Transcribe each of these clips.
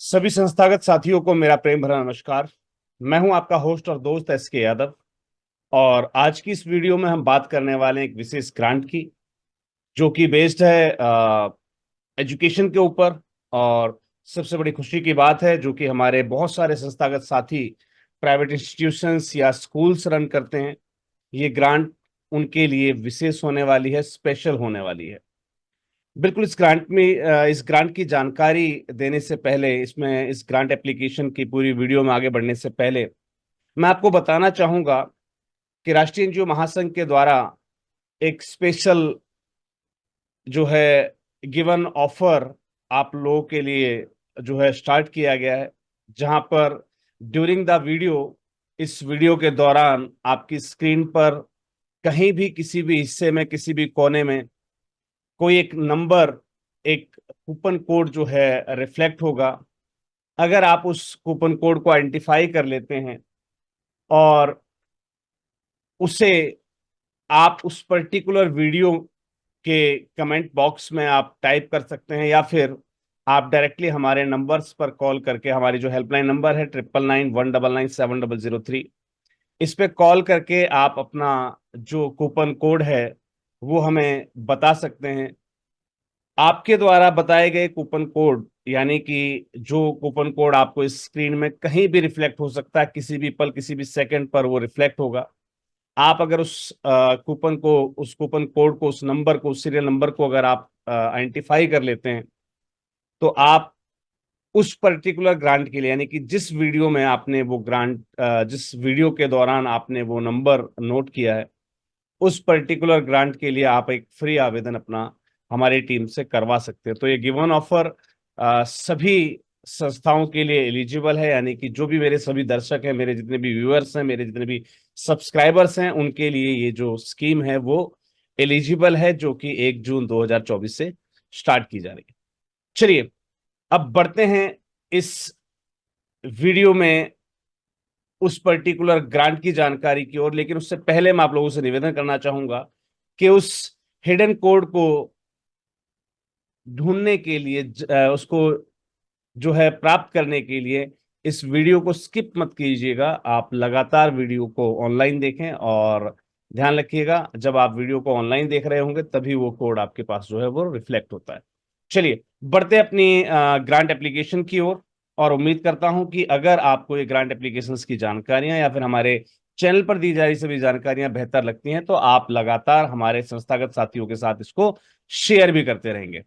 सभी संस्थागत साथियों को मेरा प्रेम भरा नमस्कार। मैं हूं आपका होस्ट और दोस्त एस के यादव। और आज की इस वीडियो में हम बात करने वाले हैं एक विशेष ग्रांट की, जो कि बेस्ड है एजुकेशन के ऊपर। और सबसे बड़ी खुशी की बात है जो कि हमारे बहुत सारे संस्थागत साथी प्राइवेट इंस्टीट्यूशंस या स्कूल्स रन करते हैं। ये ग्रांट उनके लिए विशेष होने वाली है, स्पेशल होने वाली है। बिल्कुल इस ग्रांट की जानकारी देने से पहले, इसमें इस ग्रांट एप्लीकेशन की पूरी वीडियो में आगे बढ़ने से पहले मैं आपको बताना चाहूंगा कि राष्ट्रीय एनजीओ महासंघ के द्वारा एक स्पेशल जो है गिवन ऑफर आप लोगों के लिए जो है स्टार्ट किया गया है, जहां पर ड्यूरिंग द वीडियो, इस वीडियो के दौरान आपकी स्क्रीन पर कहीं भी किसी भी हिस्से में किसी भी कोने में कोई एक नंबर, एक कूपन कोड जो है रिफ्लेक्ट होगा। अगर आप उस कूपन कोड को आइडेंटिफाई कर लेते हैं और उसे आप उस पर्टिकुलर वीडियो के कमेंट बॉक्स में आप टाइप कर सकते हैं, या फिर आप डायरेक्टली हमारे नंबर्स पर कॉल करके, हमारी जो हेल्पलाइन नंबर है 9991997700, इस पे कॉल करके आप अपना जो कूपन कोड है वो हमें बता सकते हैं। आपके द्वारा बताए गए कूपन कोड, यानी कि जो कूपन कोड आपको इस स्क्रीन में कहीं भी रिफ्लेक्ट हो सकता है, किसी भी पल किसी भी सेकंड पर वो रिफ्लेक्ट होगा। आप अगर उस कूपन कोड को, उस नंबर को, उस सीरियल नंबर को अगर आप आइडेंटिफाई कर लेते हैं, तो आप उस पर्टिकुलर ग्रांट के लिए, यानी कि जिस वीडियो में आपने वो ग्रांट, जिस वीडियो के दौरान आपने वो नंबर नोट किया है, उस पर्टिकुलर ग्रांट के लिए आप एक फ्री आवेदन अपना हमारी टीम से करवा सकते हैं। तो ये गिवन ऑफर सभी संस्थाओं के लिए एलिजिबल है, यानी कि जो भी मेरे सभी दर्शक हैं, मेरे जितने भी व्यूअर्स हैं, मेरे जितने भी सब्सक्राइबर्स हैं, उनके लिए ये जो स्कीम है वो एलिजिबल है, जो कि 1 जून 2024 से स्टार्ट की जा रही है। चलिए, अब बढ़ते हैं इस वीडियो में उस पर्टिकुलर ग्रांट की जानकारी की ओर। लेकिन उससे पहले मैं आप लोगों से निवेदन करना चाहूंगा कि उस हिडन कोड को ढूंढने के लिए, उसको जो है प्राप्त करने के लिए, इस वीडियो को स्किप मत कीजिएगा। आप लगातार वीडियो को ऑनलाइन देखें और ध्यान रखिएगा, जब आप वीडियो को ऑनलाइन देख रहे होंगे तभी वो कोड आपके पास जो है वो रिफ्लेक्ट होता है। चलिए, बढ़ते हैं अपनी ग्रांट एप्लीकेशन की ओर। और उम्मीद करता हूं कि अगर आपको ये ग्रांट एप्लीकेशन की जानकारियां या फिर हमारे चैनल पर दी जा रही सभी जानकारियां बेहतर लगती हैं, तो आप लगातार हमारे संस्थागत साथियों के साथ इसको शेयर भी करते रहेंगे।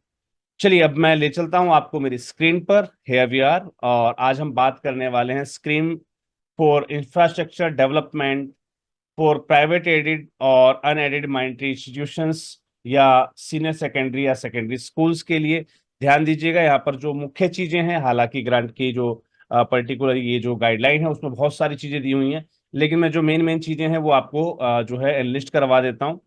चलिए, अब मैं ले चलता हूं आपको मेरी स्क्रीन पर। Here we are. और आज हम बात करने वाले हैं scheme for infrastructure development for private aided और अनएडेड माइनॉरिटी इंस्टीट्यूशंस, या सीनियर सेकेंडरी या सेकेंडरी स्कूल्स के लिए। ध्यान दीजिएगा, यहाँ पर जो मुख्य चीजें हैं, हालांकि ग्रांट की जो पर्टिकुलर ये जो गाइडलाइन है उसमें बहुत सारी चीजें दी हुई हैं, लेकिन मैं जो मेन मेन चीजें हैं वो आपको जो है लिस्ट करवा देता हूँ।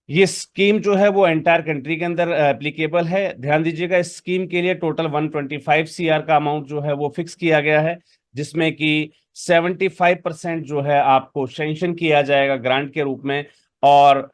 ये स्कीम जो है वो एंटायर कंट्री के अंदर एप्लीकेबल है। ध्यान दीजिएगा, इस स्कीम के लिए टोटल 125 सीआर का अमाउंट जो है वो फिक्स किया गया है, जिसमें कि 75% जो है आपको सैंक्शन किया जाएगा ग्रांट के रूप में, और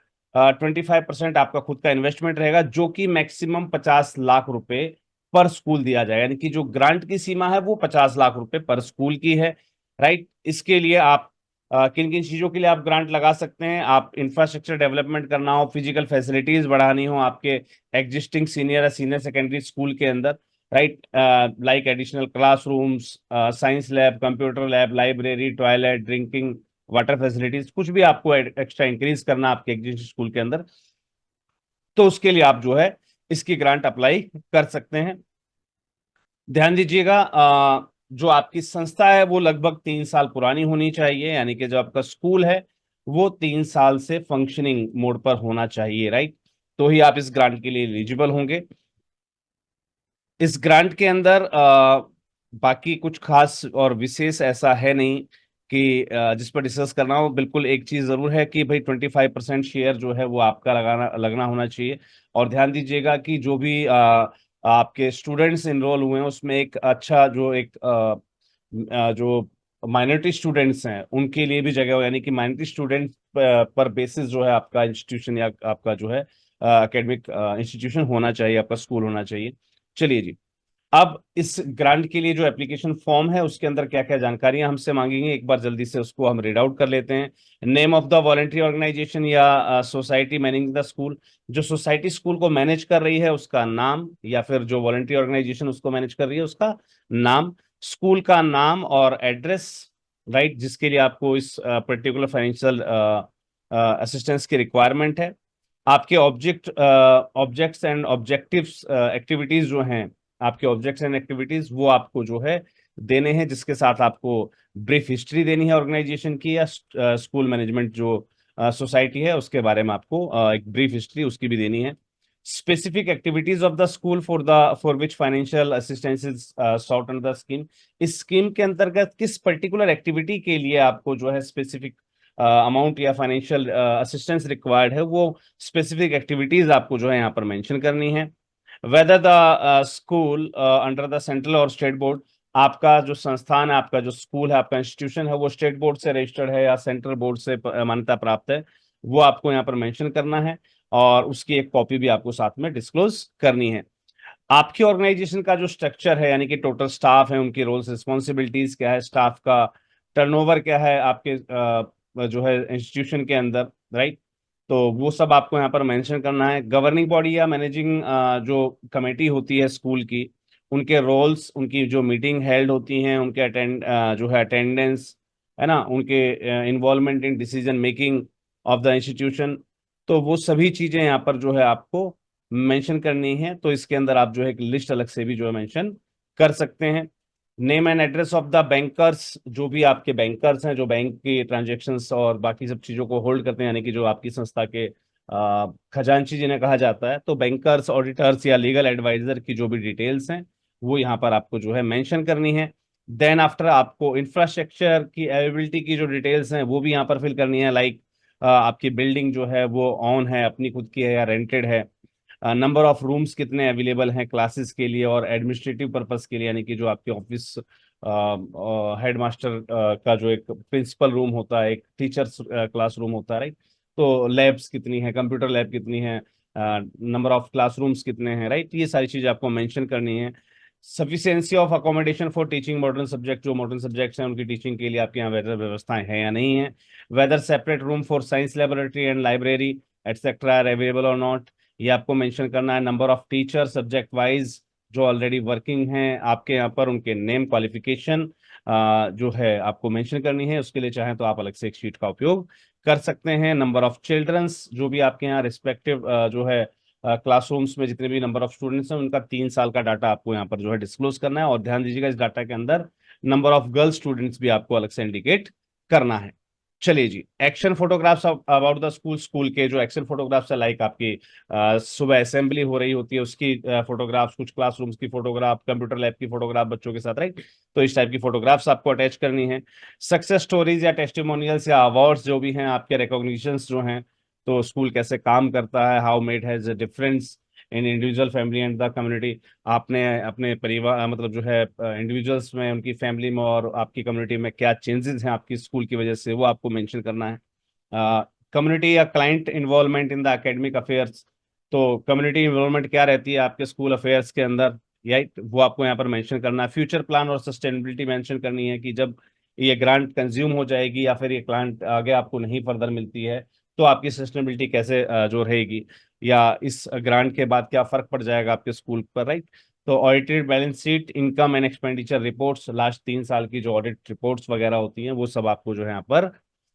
25% आपका खुद का इन्वेस्टमेंट रहेगा, जो कि मैक्सिमम 50 लाख रुपए पर स्कूल दिया जाएगा। यानी कि जो ग्रांट की सीमा है वो 50 लाख रुपए पर स्कूल की है। राइट। इसके लिए आप किन किन चीजों के लिए आप ग्रांट लगा सकते हैं? आप इंफ्रास्ट्रक्चर डेवलपमेंट करना हो, फिजिकल फैसिलिटीज बढ़ानी हो आपके एग्जिस्टिंग सीनियर या सीनियर सेकेंडरी स्कूल के अंदर, right, like additional classrooms, science lab, computer lab, library, toilet, drinking water facilities, कुछ भी आपको एक्स्ट्रा इंक्रीज करना आपके एग्जिस्टिंग स्कूल के अंदर, तो उसके लिए आप जो है इसकी ग्रांट अप्लाई कर सकते हैं। ध्यान दीजिएगा, जो आपकी संस्था है वो लगभग 3 साल पुरानी होनी चाहिए, यानी कि जो आपका स्कूल है वो 3 साल से फंक्शनिंग मोड पर होना चाहिए। राइट। तो ही आप इस ग्रांट के लिए एलिजिबल होंगे। इस ग्रांट के अंदर बाकी कुछ खास और विशेष ऐसा है नहीं कि जिस पर डिस्कस करना हो। बिल्कुल एक चीज जरूर है कि भाई 25% शेयर जो है वो आपका लगना होना चाहिए। और ध्यान दीजिएगा कि जो भी आपके स्टूडेंट्स इनरोल हुए हैं उसमें एक अच्छा जो एक जो माइनॉरिटी स्टूडेंट्स हैं उनके लिए भी जगह हो, यानी कि माइनॉरिटी स्टूडेंट पर बेसिस जो है आपका इंस्टीट्यूशन या आपका जो है एकेडमिक इंस्टीट्यूशन होना चाहिए, आपका स्कूल होना चाहिए। चलिए जी, अब इस ग्रांट के लिए जो एप्लीकेशन फॉर्म है उसके अंदर क्या क्या जानकारियां हमसे मांगेंगे, एक बार जल्दी से उसको हम रीड आउट कर लेते हैं। Name of the voluntary organisation या सोसाइटी मैनेजिंग द स्कूल, जो सोसाइटी स्कूल को मैनेज कर रही है उसका नाम, या फिर जो वॉलंटरी ऑर्गेनाइजेशन उसको मैनेज कर रही है उसका नाम, स्कूल का नाम और एड्रेस, राइट, जिसके लिए आपको इस पर्टिकुलर फाइनेंशियल असिस्टेंस की रिक्वायरमेंट है। आपके ऑब्जेक्ट्स एंड ऑब्जेक्टिव्स एक्टिविटीज जो हैं, आपके ऑब्जेक्ट्स एंड एक्टिविटीज वो आपको जो है देने हैं, जिसके साथ आपको ब्रीफ हिस्ट्री देनी है ऑर्गेनाइजेशन की, या स्कूल मैनेजमेंट जो सोसाइटी है उसके बारे में आपको एक ब्रीफ हिस्ट्री उसकी भी देनी है। Specific activities of the school for which financial assistance is sought under the scheme, इस स्कीम के अंतर्गत किस पर्टिकुलर एक्टिविटी के लिए आपको जो है स्पेसिफिक अमाउंट या फाइनेंशियल असिस्टेंस रिक्वायर्ड है, वो स्पेसिफिक एक्टिविटीज आपको जो है यहाँ पर मेंशन करनी है। Whether the school under the central और स्टेट बोर्ड, आपका जो संस्थान है, आपका जो स्कूल है, आपका इंस्टीट्यूशन है, वो स्टेट बोर्ड से रजिस्टर्ड है या सेंट्रल बोर्ड से मान्यता प्राप्त है, वो आपको यहाँ पर मेंशन करना है, और उसकी एक कॉपी भी आपको साथ में डिस्क्लोज करनी है। आपकी ऑर्गेनाइजेशन का जो स्ट्रक्चर है, यानी कि टोटल स्टाफ है, उनकी रोल्स रिस्पॉन्सिबिलिटीज क्या है, स्टाफ का टर्नओवर क्या है आपके जो है इंस्टीट्यूशन के अंदर, राइट, तो वो सब आपको यहाँ पर मेंशन करना है। गवर्निंग बॉडी या मैनेजिंग जो कमेटी होती है स्कूल की, उनके रोल्स, उनकी जो मीटिंग हेल्ड होती हैं, उनके जो है अटेंडेंस है ना, उनके involvement in decision making of the institution, तो वो सभी चीजें यहाँ पर जो है आपको मेंशन करनी है। तो इसके अंदर आप जो है एक लिस्ट अलग से भी जो है मेंशन कर सकते हैं। Name and address of the bankers, जो भी आपके बैंकर्स हैं, जो बैंक की ट्रांजेक्शन्स और बाकी सब चीजों को होल्ड करते हैं, यानी कि जो आपकी संस्था के खजांची जिन्हें कहा जाता है, तो बैंकर्स, ऑडिटर्स या लीगल एडवाइजर की जो भी डिटेल्स हैं वो यहाँ पर आपको जो है मेंशन करनी है। देन आफ्टर आपको इंफ्रास्ट्रक्चर की अवेलेबिलिटी की जो डिटेल्स हैं वो भी यहाँ पर फिल करनी है, लाइक आपकी बिल्डिंग जो है वो ऑन है, अपनी खुद की है या रेंटेड है, नंबर ऑफ रूम्स कितने अवेलेबल हैं क्लासेस के लिए और एडमिनिस्ट्रेटिव पर्पस के लिए, यानी कि जो आपके ऑफिस हेडमास्टर का जो एक प्रिंसिपल रूम होता है, एक टीचर्स क्लास रूम होता है, राइट, तो लैब्स कितनी है, कंप्यूटर लैब कितनी है, नंबर ऑफ क्लासरूम्स कितने हैं, राइट, ये सारी चीजें आपको मेंशन करनी है। Sufficiency of accommodation for teaching modern subject, जो मॉडर्न सब्जेक्ट्स हैं उनकी टीचिंग के लिए आपके यहाँ वेदर व्यवस्थाएं हैं या नहीं है। Whether separate room for science laboratory and library etcetera are available और नॉट, ये आपको मेंशन करना है। Number of teacher subject wise जो ऑलरेडी वर्किंग हैं आपके यहाँ पर, उनके नेम, क्वालिफिकेशन जो है आपको मेंशन करनी है, उसके लिए चाहें तो आप अलग से एक शीट का उपयोग कर सकते हैं। नंबर ऑफ चिल्ड्रंस, जो भी आपके यहाँ रिस्पेक्टिव जो है क्लासरूम्स में जितने भी नंबर ऑफ स्टूडेंट्स हैं उनका 3 साल का डाटा आपको यहाँ पर जो है डिस्क्लोज करना है, और ध्यान दीजिएगा इस डाटा के अंदर नंबर ऑफ गर्ल स्टूडेंट्स भी आपको अलग से इंडिकेट करना है। चलिए जी, action photographs about the school, school के जो एक्शन फोटोग्राफ्स है, लाइक आपकी सुबह असेंबली हो रही होती है उसकी फोटोग्राफ्स, कुछ क्लासरूम्स की फोटोग्राफ, कंप्यूटर लैब की फोटोग्राफ बच्चों के साथ, राइट, तो इस टाइप की फोटोग्राफ्स आपको अटैच करनी है। सक्सेस स्टोरीज या टेस्टिमोनियल्स या अवार्ड्स जो भी हैं आपके, रिकॉग्निशंस जो हैं, तो स्कूल कैसे काम करता है, how made has a difference in individual family and the community, आपने अपने परिवार मतलब जो है इंडिविजुअल्स में, उनकी फैमिली में और आपकी कम्युनिटी में क्या चेंजेस हैं आपकी स्कूल की वजह से, वो आपको मेंशन करना है। कम्युनिटी या client involvement in the academic affairs, तो कम्युनिटी इन्वॉल्वमेंट क्या रहती है आपके स्कूल अफेयर्स के अंदर, राइट, वो आपको यहाँ पर मेंशन करना है। फ्यूचर प्लान और सस्टेनेबिलिटी मेंशन करनी है कि जब ये ग्रांट कंज्यूम हो जाएगी या फिर ये ग्रांट आगे आपको नहीं फर्दर मिलती है, तो आपकी सस्टेनेबिलिटी कैसे जो रहेगी, या इस ग्रांट के बाद क्या फर्क पड़ जाएगा आपके स्कूल पर, राइट। तो audited balance sheet, income and expenditure reports, last 3 साल की जो ऑडिट रिपोर्ट्स वगैरह होती हैं वो सब आपको जो है यहाँ पर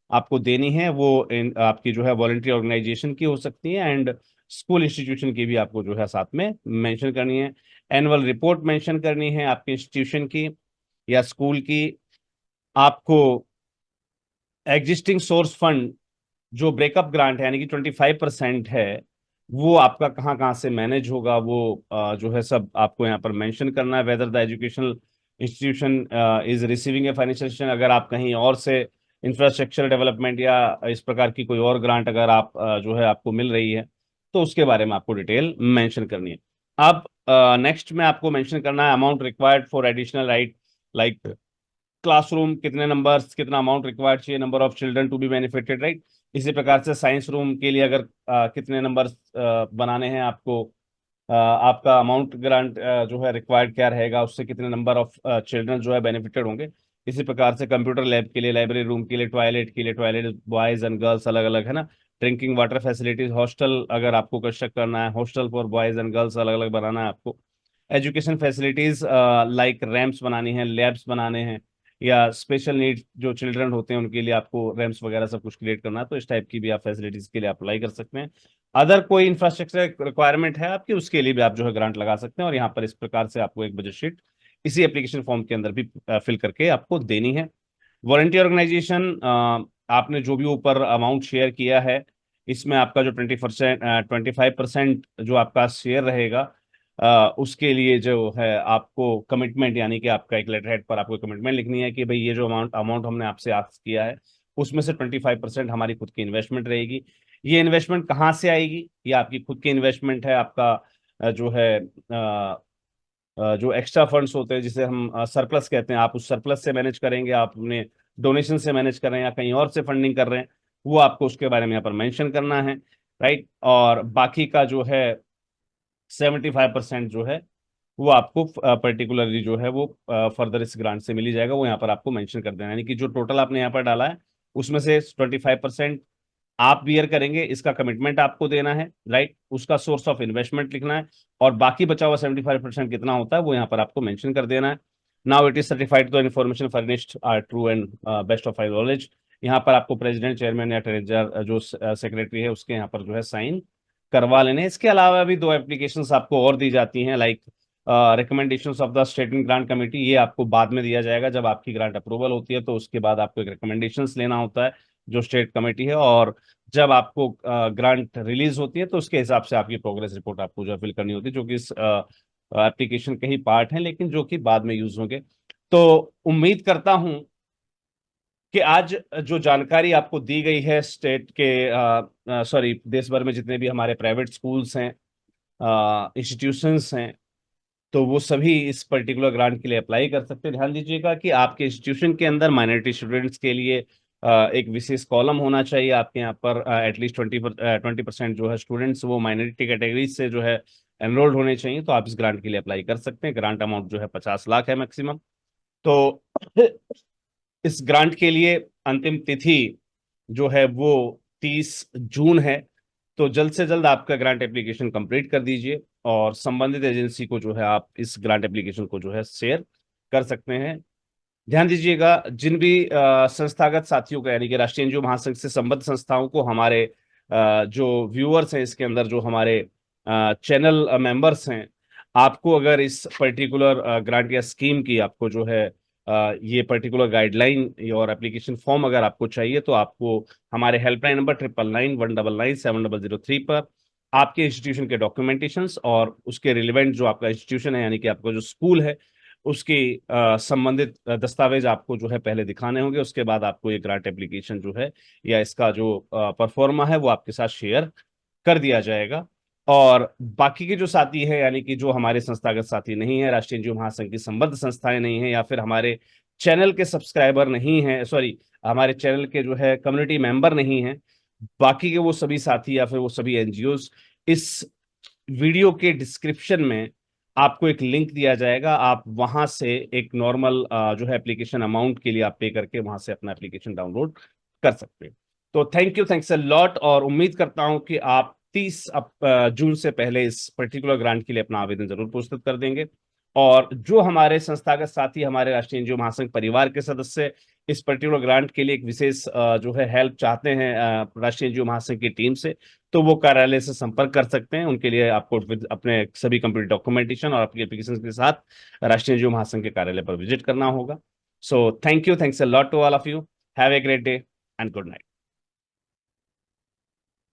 आपको देनी है। वो आपकी जो है वॉलंटरी ऑर्गेनाइजेशन की हो सकती है एंड स्कूल इंस्टीट्यूशन की भी आपको जो है साथ में मेंशन करनी है। एनुअल रिपोर्ट मेंशन करनी है आपके इंस्टीट्यूशन की या स्कूल की। आपको एग्जिस्टिंग सोर्स फंड जो ब्रेकअप ग्रांट है, यानी कि 25% है, वो आपका कहाँ कहाँ से मैनेज होगा, वो जो है सब आपको यहाँ पर मेंशन करना है। Whether the educational institution is receiving a financial, अगर आप कहीं और से इंफ्रास्ट्रक्चर डेवलपमेंट या इस प्रकार की कोई और ग्रांट अगर आप जो है आपको मिल रही है, तो उसके बारे में आपको डिटेल मेंशन करनी है। अब नेक्स्ट में आपको मेंशन करना है amount required for additional right, like classroom कितने नंबर्स, कितना अमाउंट रिक्वायर्ड चाहिए, number of children to be benefited, right. इसी प्रकार से साइंस रूम के लिए अगर कितने नंबर्स बनाने हैं आपको, आपका अमाउंट ग्रांट जो है रिक्वायर्ड क्या रहेगा, उससे कितने नंबर ऑफ चिल्ड्रन जो है बेनिफिटेड होंगे। इसी प्रकार से कंप्यूटर लैब के लिए, लाइब्रेरी रूम के लिए टॉयलेट बॉयज एंड गर्ल्स अलग अलग है ना। ड्रिंकिंग वाटर फैसिलिटीज, हॉस्टल अगर आपको कंस्ट्रक्ट करना है, hostel for boys and girls अलग अलग बनाना है आपको। एजुकेशन फैसिलिटीज लाइक रैम्प्स बनानी है, लैब्स बनाने हैं, या स्पेशल नीड जो चिल्ड्रन होते हैं उनके लिए आपको रैम्प्स वगैरह सब कुछ क्रिएट करना है, तो इस टाइप की भी आप फैसिलिटीज के लिए अप्लाई कर सकते हैं। अदर कोई इंफ्रास्ट्रक्चर रिक्वायरमेंट है आपकी, उसके लिए भी आप जो है ग्रांट लगा सकते हैं। और यहाँ पर इस प्रकार से आपको एक बजट शीट इसी एप्लीकेशन फॉर्म के अंदर भी फिल करके आपको देनी है। वारंटी ऑर्गेनाइजेशन, आपने जो भी ऊपर अमाउंट शेयर किया है, इसमें आपका जो 25% जो आपका शेयर रहेगा, उसके लिए जो है आपको कमिटमेंट, यानी कि आपका एक लेटर हेड पर आपको कमिटमेंट लिखनी है कि भाई ये जो अमाउंट अमाउंट हमने आपसे आस्क किया है, उसमें से 25% हमारी खुद की इन्वेस्टमेंट रहेगी। ये इन्वेस्टमेंट कहाँ से आएगी? ये आपकी खुद की इन्वेस्टमेंट है। आपका जो है जो एक्स्ट्रा फंड्स होते हैं, जिसे हम सरप्लस कहते हैं, आप उस सरप्लस से मैनेज करेंगे, आप अपने डोनेशन से मैनेज कर रहे हैं या कहीं और से फंडिंग कर रहे हैं, वो आपको उसके बारे में यहाँ पर मेंशन करना है, राइट। और बाकी का जो है 75% जो है वो आपको पर्टिकुलरली जो है वो फर्दर इस ग्रांट से मिली जाएगा, वो यहाँ पर आपको मेंशन कर देना है। यानी कि जो टोटल आपने यहाँ पर डाला है, उसमें से 25% आप बियर करेंगे, इसका कमिटमेंट आपको देना है, राइट। उसका सोर्स ऑफ इन्वेस्टमेंट लिखना है, और बाकी बचा हुआ 75% कितना होता है वो यहाँ पर आपको मेंशन कर देना है। Now it is certified the information furnished are true and best of my knowledge. यहाँ पर आपको प्रेसिडेंट, चेयरमैन या ट्रेजरर जो सेक्रेटरी है उसके यहाँ पर जो है साइन करवा लेने हैं। इसके अलावा भी दो एप्लीकेशंस आपको और दी जाती हैं, like recommendations of the state and grant committee. ये आपको बाद में दिया जाएगा, जब आपकी ग्रांट अप्रूवल होती है तो उसके बाद आपको एक रिकमेंडेशंस लेना होता है जो स्टेट कमेटी है, और जब आपको ग्रांट रिलीज होती है तो उसके हिसाब से आपकी प्रोग्रेस रिपोर्ट आपको जो फिल करनी होती है, जो कि इस एप्लीकेशन के ही पार्ट हैं, लेकिन जो कि बाद में यूज होंगे। तो उम्मीद करता हूं कि आज जो जानकारी आपको दी गई है स्टेट के, सॉरी, देश भर में जितने भी हमारे प्राइवेट स्कूल्स हैं, इंस्टीट्यूशंस हैं, तो वो सभी इस पर्टिकुलर ग्रांट के लिए अप्लाई कर सकते हैं। ध्यान दीजिएगा कि आपके इंस्टीट्यूशन के अंदर माइनॉरिटी स्टूडेंट्स के लिए एक विशेष कॉलम होना चाहिए। आपके यहाँ पर एटलीस्ट 20% जो है स्टूडेंट्स वो माइनॉरिटी कैटेगरीज से जो है एनरोल्ड होने चाहिए, तो आप इस ग्रांट के लिए अप्लाई कर सकते हैं। ग्रांट अमाउंट जो है 50 लाख है मैक्सिमम। तो इस ग्रांट के लिए अंतिम तिथि जो है वो 30 जून है। तो जल्द से जल्द आपका ग्रांट एप्लीकेशन कंप्लीट कर दीजिए, और संबंधित एजेंसी को जो है आप इस ग्रांट एप्लीकेशन को जो है शेयर कर सकते हैं। ध्यान दीजिएगा, जिन भी संस्थागत साथियों का, यानी कि राष्ट्रीय एनजीओ महासंघ से संबद्ध संस्थाओं को, हमारे जो व्यूअर्स हैं इसके अंदर, जो हमारे चैनल मेंबर्स हैं, आपको अगर इस पर्टिकुलर ग्रांट या स्कीम की आपको जो है ये पर्टिकुलर गाइडलाइन और एप्लीकेशन फॉर्म अगर आपको चाहिए, तो आपको हमारे हेल्पलाइन नंबर 9991997003 पर आपके इंस्टीट्यूशन के डॉक्यूमेंटेशंस और उसके रिलेवेंट जो आपका इंस्टीट्यूशन है, यानी कि आपका जो स्कूल है, उसकी संबंधित दस्तावेज आपको जो है पहले दिखाने होंगे। उसके बाद आपको ये ग्रांट एप्लीकेशन जो है या इसका जो परफॉर्मा है वो आपके साथ शेयर कर दिया जाएगा। और बाकी के जो साथी है, यानी कि जो हमारे संस्थागत साथी नहीं है, राष्ट्रीय एनजीओ महासंघ की संबद्ध संस्थाएं नहीं है, या फिर हमारे चैनल के सब्सक्राइबर नहीं है, सॉरी, हमारे चैनल के जो है कम्युनिटी मेंबर नहीं है, बाकी के वो सभी साथी या फिर वो सभी एनजीओज, इस वीडियो के डिस्क्रिप्शन में आपको एक लिंक दिया जाएगा। आप वहां से एक नॉर्मल जो है एप्लीकेशन अमाउंट के लिए आप पे करके वहां से अपना एप्लीकेशन डाउनलोड कर सकते हैं। तो thank you, thanks a lot, और उम्मीद करता हूं कि आप 30 जून से पहले इस पर्टिकुलर ग्रांट के लिए अपना आवेदन जरूर प्रस्तुत कर देंगे। और जो हमारे संस्थागत साथी, हमारे राष्ट्रीय एनजीओ महासंघ परिवार के सदस्य इस पर्टिकुलर ग्रांट के लिए एक विशेष जो है हेल्प चाहते हैं राष्ट्रीय एनजीओ महासंघ की टीम से, तो वो कार्यालय से संपर्क कर सकते हैं। उनके लिए आपको अपने सभी कंप्लीट डॉक्यूमेंटेशन और आपकी एप्लीकेशन के साथ राष्ट्रीय एनजीओ महासंघ के कार्यालय पर विजिट करना होगा। So thank you, thanks a lot to all of you. Have a great day and good night.